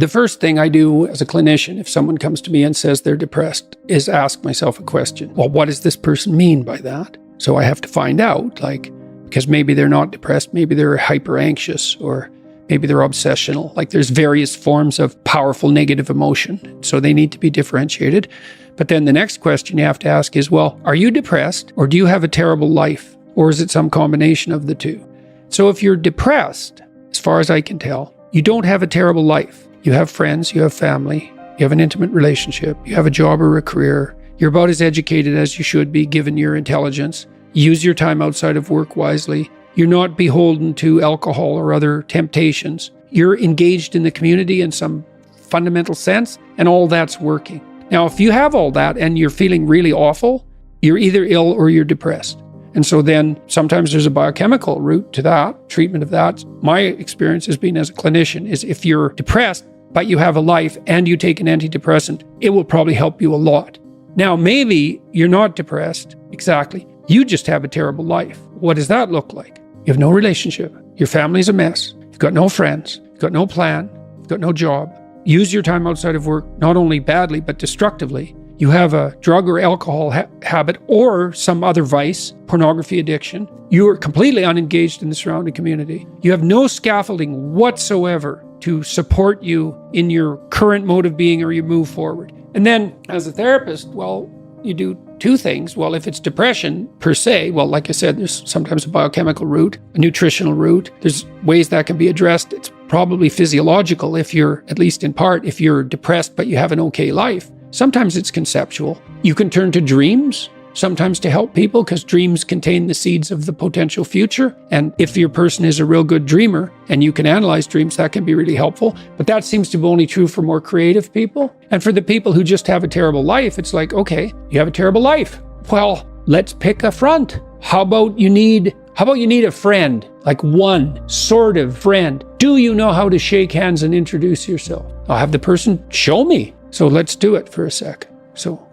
The first thing I do as a clinician, if someone comes to me and says they're depressed, is ask myself a question. Well, what does this person mean by that? So I have to find out, because maybe they're not depressed, maybe they're hyper anxious, or maybe they're obsessional. There's various forms of powerful negative emotion. So they need to be differentiated. But then the next question you have to ask is, well, are you depressed, or do you have a terrible life? Or is it some combination of the two? So if you're depressed, as far as I can tell, you don't have a terrible life. You have friends, you have family, you have an intimate relationship, you have a job or a career. You're about as educated as you should be given your intelligence. Use your time outside of work wisely. You're not beholden to alcohol or other temptations. You're engaged in the community in some fundamental sense, and all that's working. Now, if you have all that and you're feeling really awful, you're either ill or you're depressed. And so then sometimes there's a biochemical route to that, treatment of that. My experience has been as a clinician is if you're depressed, but you have a life and you take an antidepressant, it will probably help you a lot. Now, maybe you're not depressed, exactly. You just have a terrible life. What does that look like? You have no relationship. Your family's a mess. You've got no friends. You've got no plan. You've got no job. Use your time outside of work, not only badly, but destructively. You have a drug or alcohol habit or some other vice, pornography addiction. You are completely unengaged in the surrounding community. You have no scaffolding whatsoever to support you in your current mode of being or you move forward. And then as a therapist, well, you do two things. Well, if it's depression per se, well, like I said, there's sometimes a biochemical route, a nutritional route. There's ways that can be addressed. It's probably physiological if you're, at least in part, if you're depressed but you have an okay life. Sometimes it's conceptual. You can turn to dreams, sometimes to help people, because dreams contain the seeds of the potential future. And if your person is a real good dreamer and you can analyze dreams, that can be really helpful. But that seems to be only true for more creative people. And for the people who just have a terrible life, it's like, okay, you have a terrible life. Well, let's pick a front. How about you need a friend, like one sort of friend? Do you know how to shake hands and introduce yourself? I'll have the person show me. So let's do it for a sec. So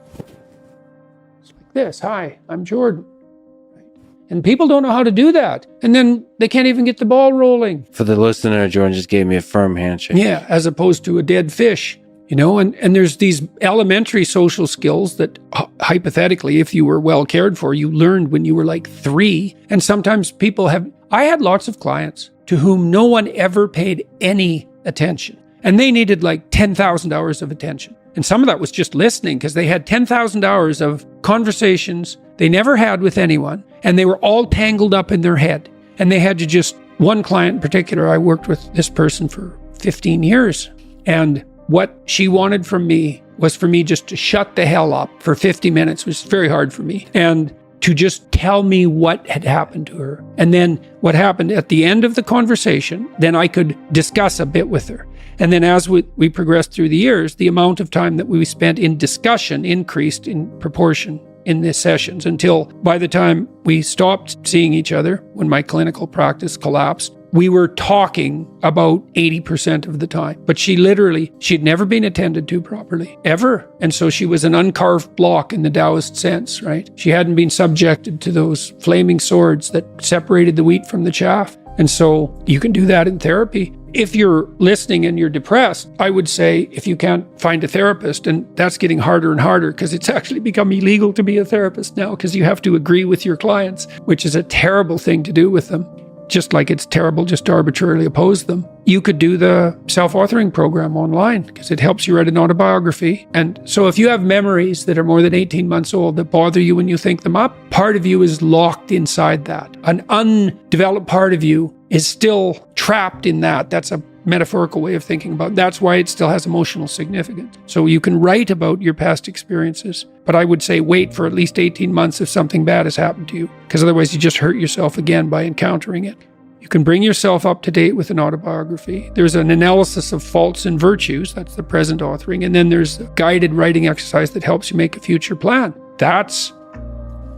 it's like this. Hi, I'm Jordan. And people don't know how to do that. And then they can't even get the ball rolling. For the listener, Jordan just gave me a firm handshake. Yeah, as opposed to a dead fish, and there's these elementary social skills that hypothetically, if you were well cared for, you learned when you were like 3. And sometimes I had lots of clients to whom no one ever paid any attention. And they needed like 10,000 hours of attention. And some of that was just listening, because they had 10,000 hours of conversations they never had with anyone. And they were all tangled up in their head. And they had to just, one client in particular, I worked with this person for 15 years. And what she wanted from me was for me just to shut the hell up for 50 minutes, which is very hard for me. And to just tell me what had happened to her. And then what happened at the end of the conversation, then I could discuss a bit with her. And then as we progressed through the years, the amount of time that we spent in discussion increased in proportion in the sessions, until by the time we stopped seeing each other, when my clinical practice collapsed, we were talking about 80% of the time. But she'd never been attended to properly, ever. And so she was an uncarved block in the Taoist sense, right? She hadn't been subjected to those flaming swords that separated the wheat from the chaff. And so you can do that in therapy. If you're listening and you're depressed, I would say if you can't find a therapist, and that's getting harder and harder because it's actually become illegal to be a therapist now, because you have to agree with your clients, which is a terrible thing to do with them. Just like it's terrible just to arbitrarily oppose them. You could do the self-authoring program online, because it helps you write an autobiography. And so if you have memories that are more than 18 months old that bother you when you think them up, part of you is locked inside that. An undeveloped part of you is still trapped in that. That's a metaphorical way of thinking about it. That's why it still has emotional significance. So you can write about your past experiences, but I would say wait for at least 18 months if something bad has happened to you, because otherwise you just hurt yourself again by encountering it. You can bring yourself up to date with an autobiography. There's an analysis of faults and virtues. That's the present authoring. And then there's a guided writing exercise that helps you make a future plan. That's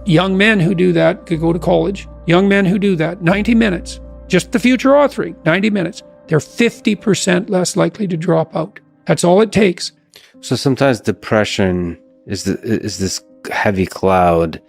young men who do that could go to college. Young men who do that, 90 minutes. Just the future authoring, 90 minutes. They're 50% less likely to drop out. That's all it takes. So sometimes depression is this heavy cloud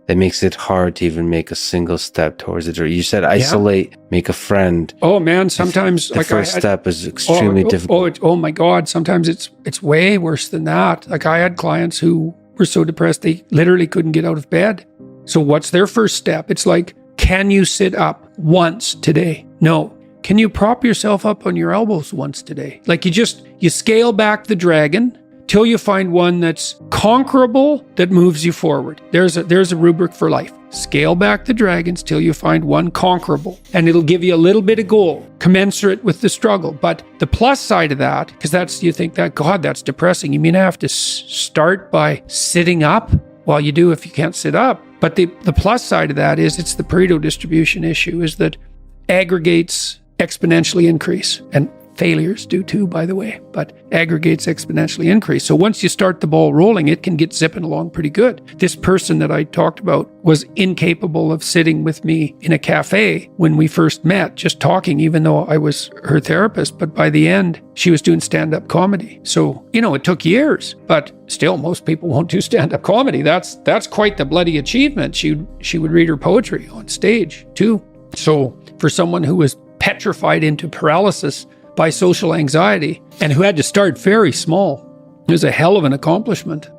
that makes it hard to even make a single step towards it? Or you said isolate, make a friend. Oh man, sometimes The first step is extremely difficult. Oh my God, sometimes it's way worse than that. Like I had clients who were so depressed they literally couldn't get out of bed. So what's their first step? It's like, can you sit up once today? No. Can you prop yourself up on your elbows once today? Like you scale back the dragon till you find one that's conquerable, that moves you forward. There's a rubric for life. Scale back the dragons till you find one conquerable. And it'll give you a little bit of goal, commensurate with the struggle. But the plus side of that, because you think that, God, that's depressing. You mean I have to start by sitting up? Well, you do if you can't sit up. But the plus side of that is it's the Pareto distribution issue, is that aggregates exponentially increase. And failures do too, by the way, but aggregates exponentially increase. So once you start the ball rolling, it can get zipping along pretty good. This person that I talked about was incapable of sitting with me in a cafe when we first met, just talking, even though I was her therapist. But by the end, she was doing stand-up comedy. So, it took years, but still most people won't do stand-up comedy. That's quite the bloody achievement. She would read her poetry on stage too. So for someone who was petrified into paralysis by social anxiety and who had to start very small, it was a hell of an accomplishment.